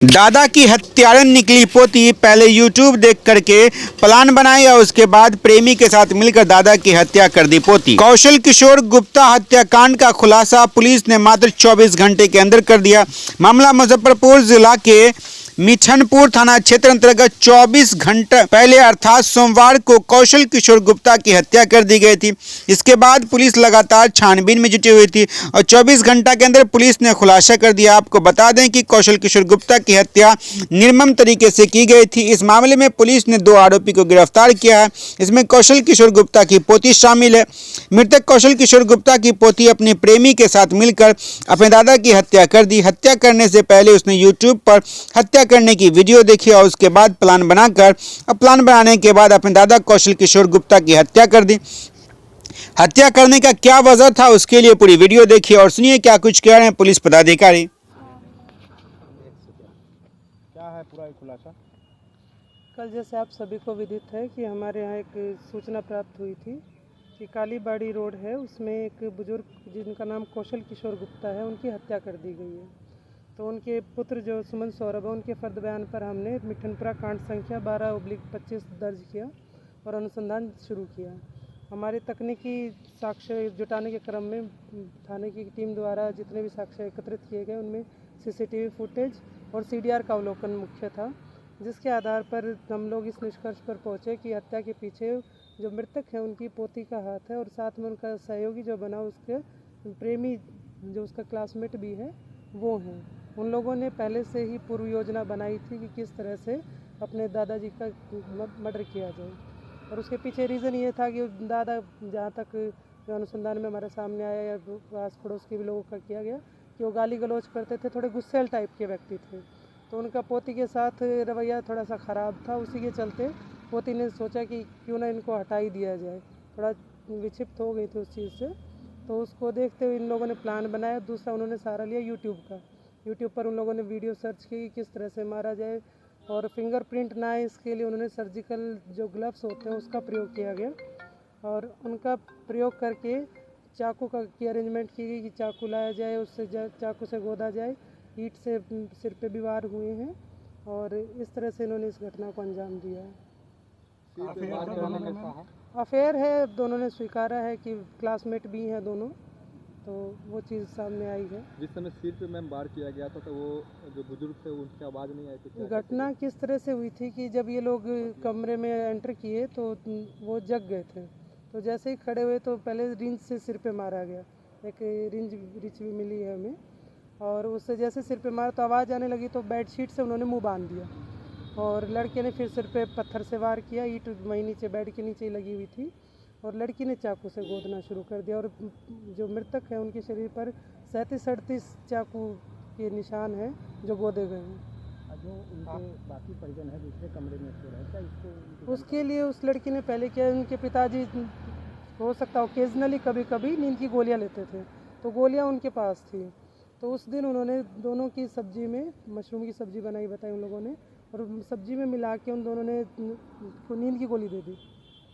दादा की हत्यारन निकली पोती, पहले यूट्यूब देख करके प्लान बनाई और उसके बाद प्रेमी के साथ मिलकर दादा की हत्या कर दी पोती। कौशल किशोर गुप्ता हत्याकांड का खुलासा पुलिस ने मात्र 24 घंटे के अंदर कर दिया। मामला मुजफ्फरपुर जिला के मिठनपुर थाना क्षेत्र अंतर्गत 24 घंटे पहले अर्थात सोमवार को कौशल किशोर गुप्ता की हत्या कर दी गई थी। इसके बाद पुलिस लगातार छानबीन में जुटी हुई थी और 24 घंटा के अंदर पुलिस ने खुलासा कर दिया। आपको बता दें कि कौशल किशोर गुप्ता की हत्या निर्मम तरीके से की गई थी। इस मामले में पुलिस ने 2 आरोपी को गिरफ्तार किया है। इसमें कौशल किशोर गुप्ता की पोती शामिल है। मृतक कौशल किशोर गुप्ता की पोती अपने प्रेमी के साथ मिलकर अपने दादा की हत्या कर दी। हत्या करने से पहले उसने यूट्यूब पर हत्या करने की वीडियो देखी और उसके बाद प्लान बनाने के बाद अपने दादा कौशल किशोर गुप्ता की हत्या कर दी। हत्या करने का क्या वजह था, उसके लिए पूरी वीडियो देखिए और सुनिए क्या कुछ कह रहे हैं पुलिस पदाधिकारी। क्या है पूरा खुलासा? कल जैसे आप सभी को विदित है कि हमारे यहाँ एक सूचना प्राप्त हुई थी कि कालीबाड़ी रोड है, उसमें एक बुजुर्ग जिनका नाम कौशल किशोर गुप्ता है, उनकी हत्या कर दी गई है। तो उनके पुत्र जो सुमन सौरभ है, उनके फर्द बयान पर हमने मिठनपुरा कांड संख्या 12/25 दर्ज किया और अनुसंधान शुरू किया। हमारे तकनीकी साक्ष्य जुटाने के क्रम में थाने की टीम द्वारा जितने भी साक्ष्य एकत्रित किए गए उनमें सीसीटीवी फुटेज और सीडीआर का अवलोकन मुख्य था, जिसके आधार पर हम लोग इस निष्कर्ष पर पहुंचे कि हत्या के पीछे जो मृतक है उनकी पोती का हाथ है और साथ में उनका सहयोगी जो बना उसके प्रेमी जो उसका क्लासमेट भी है वो हैं। उन लोगों ने पहले से ही पूर्व योजना बनाई थी कि किस तरह से अपने दादाजी का मर्डर किया जाए और उसके पीछे रीज़न ये था कि दादा जहाँ तक जो अनुसंधान में हमारे सामने आया या आस पड़ोस के भी लोगों का किया गया कि वो गाली गलौज करते थे, थोड़े गुस्सेल टाइप के व्यक्ति थे। तो उनका पोती के साथ रवैया थोड़ा सा ख़राब था। उसी के चलते पोती ने सोचा कि क्यों ना इनको हटा ही दिया जाए, थोड़ा विक्षिप्त हो गई थी उस चीज़ से। तो उसको देखते हुए इन लोगों ने प्लान बनाया। दूसरा उन्होंने सहारा लिया यूट्यूब पर उन लोगों ने वीडियो सर्च की किस तरह से मारा जाए और फिंगरप्रिंट ना आए इसके लिए उन्होंने सर्जिकल जो ग्लव्स होते हैं उसका प्रयोग किया गया और उनका प्रयोग करके चाकू की अरेंजमेंट की गई कि चाकू लाया जाए, उससे चाकू से गोदा जाए, ईंट से सिर पे भी वार हुए हैं और इस तरह से इन्होंने इस घटना को अंजाम दिया है। अफेयर है, दोनों ने स्वीकारा है कि क्लासमेट भी हैं दोनों, तो वो चीज़ सामने आई है। जिस समय सिर पे मैम वार किया गया था तो वो जो बुजुर्ग थे उनकी आवाज़ नहीं आई थी? घटना किस तरह से हुई थी कि जब ये लोग कमरे में एंटर किए तो वो जग गए थे। तो जैसे ही खड़े हुए तो पहले रिंच से सिर पे मारा गया, एक रिंच भी मिली है हमें, और उससे जैसे सिर पे मारा तो आवाज़ आने लगी तो बेडशीट से उन्होंने मुंह बांध दिया और लड़के ने फिर सिर पे पत्थर से वार किया। ईंट वहीं नीचे बेड के नीचे ही लगी हुई थी और लड़की ने चाकू से गोदना शुरू कर दिया और जो मृतक है उनके शरीर पर 37-38 चाकू के निशान हैं जो गोदे गए हैं। जो उनके बाकी परिजन है दूसरे कमरे में सो रहे, क्या इसको उसके लिए उस लड़की ने पहले किया, उनके पिताजी हो सकता ओकेजनली कभी कभी नींद की गोलियां लेते थे तो गोलियां उनके पास थी। तो उस दिन उन्होंने दोनों की सब्जी में मशरूम की सब्जी बनाई बताई उन लोगों ने और सब्जी में मिला के उन दोनों ने नींद की गोली दे दी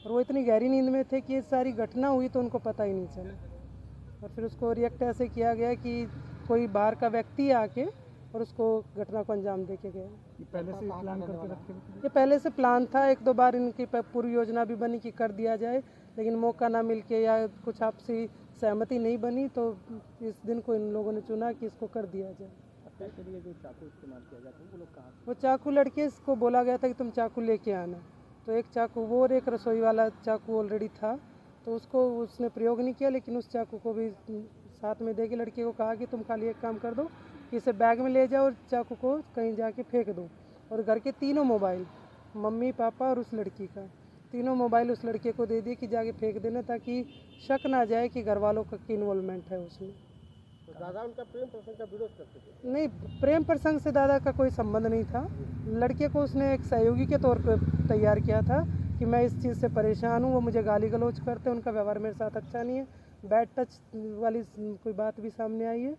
और वो इतनी गहरी नींद में थे कि ये सारी घटना हुई तो उनको पता ही नहीं चला। और फिर उसको रिएक्ट ऐसे किया गया कि कोई बाहर का व्यक्ति आके और उसको घटना को अंजाम दे के गया। पहले से प्लान करके रखे? ये पहले से प्लान था, 1-2 बार इनकी पूर्व योजना भी बनी कि कर दिया जाए, लेकिन मौका ना मिल के या कुछ आपसी सहमति नहीं बनी तो इस दिन को इन लोगों ने चुना कि इसको कर दिया जाए। हत्या के लिए जो चाकू इस्तेमाल किया जाता है वो लोग कहाँ? वो चाकू लड़के को बोला गया था कि तुम चाकू लेके आना, तो एक चाकू वो और एक रसोई वाला चाकू ऑलरेडी था तो उसको उसने प्रयोग नहीं किया, लेकिन उस चाकू को भी साथ में दे के लड़के को कहा कि तुम खाली एक काम कर दो कि इसे बैग में ले जाओ और चाकू को कहीं जाके फेंक दो। और घर के तीनों मोबाइल, मम्मी पापा और उस लड़की का, तीनों मोबाइल उस लड़के को दे दिए कि जाके फेंक देना ताकि शक ना जाए कि घर वालों का इन्वॉल्वमेंट है उसमें। तो दादा उनका प्रेम प्रसंग का विरोध करते थे? नहीं, प्रेम प्रसंग से दादा का कोई संबंध नहीं था। लड़के को उसने एक सहयोगी के तौर पर तैयार किया था कि मैं इस चीज़ से परेशान हूँ, वो मुझे गाली गलौज करते, उनका व्यवहार मेरे साथ अच्छा नहीं है, बैड टच वाली कोई बात भी सामने आई है।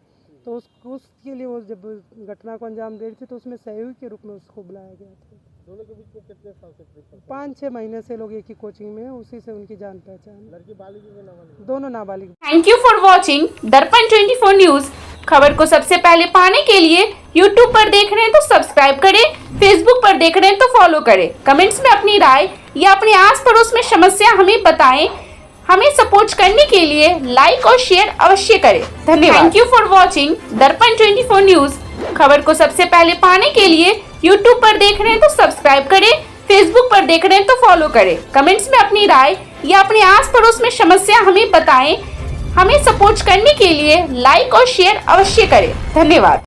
तो उसके लिए वो जब घटना को अंजाम दे रही थी तो उसमें सहयोगी के रूप में उसको बुलाया गया था। दोनों के बीच में कितने साल से ट्रिप? 5-6 महीने से लोग एक ही कोचिंग में हैं, उसी से उनकी जान पहचान। लड़की बालिग के नाबालिग? दोनों नाबालिग। थैंक यू फॉर वॉचिंग दर्पण 24 न्यूज। खबर को सबसे पहले पाने के लिए यूट्यूब पर देख रहे हैं तो सब्सक्राइब करें, फेसबुक पर देख रहे हैं तो फॉलो करें। कमेंट्स में अपनी राय या अपने आस पड़ोस में समस्या हमें बताएं। हमें सपोर्ट करने के लिए लाइक और शेयर अवश्य करें। धन्यवाद। थैंक यू फॉर वॉचिंग दर्पण 24 न्यूज। खबर को सबसे पहले पाने के लिए यूट्यूब पर देख रहे हैं तो सब्सक्राइब करें, फेसबुक पर देख रहे हैं तो फॉलो करें। कमेंट्स में अपनी राय या अपने आस पड़ोस में समस्या हमें बताएं। हमें सपोर्ट करने के लिए लाइक और शेयर अवश्य करें। धन्यवाद।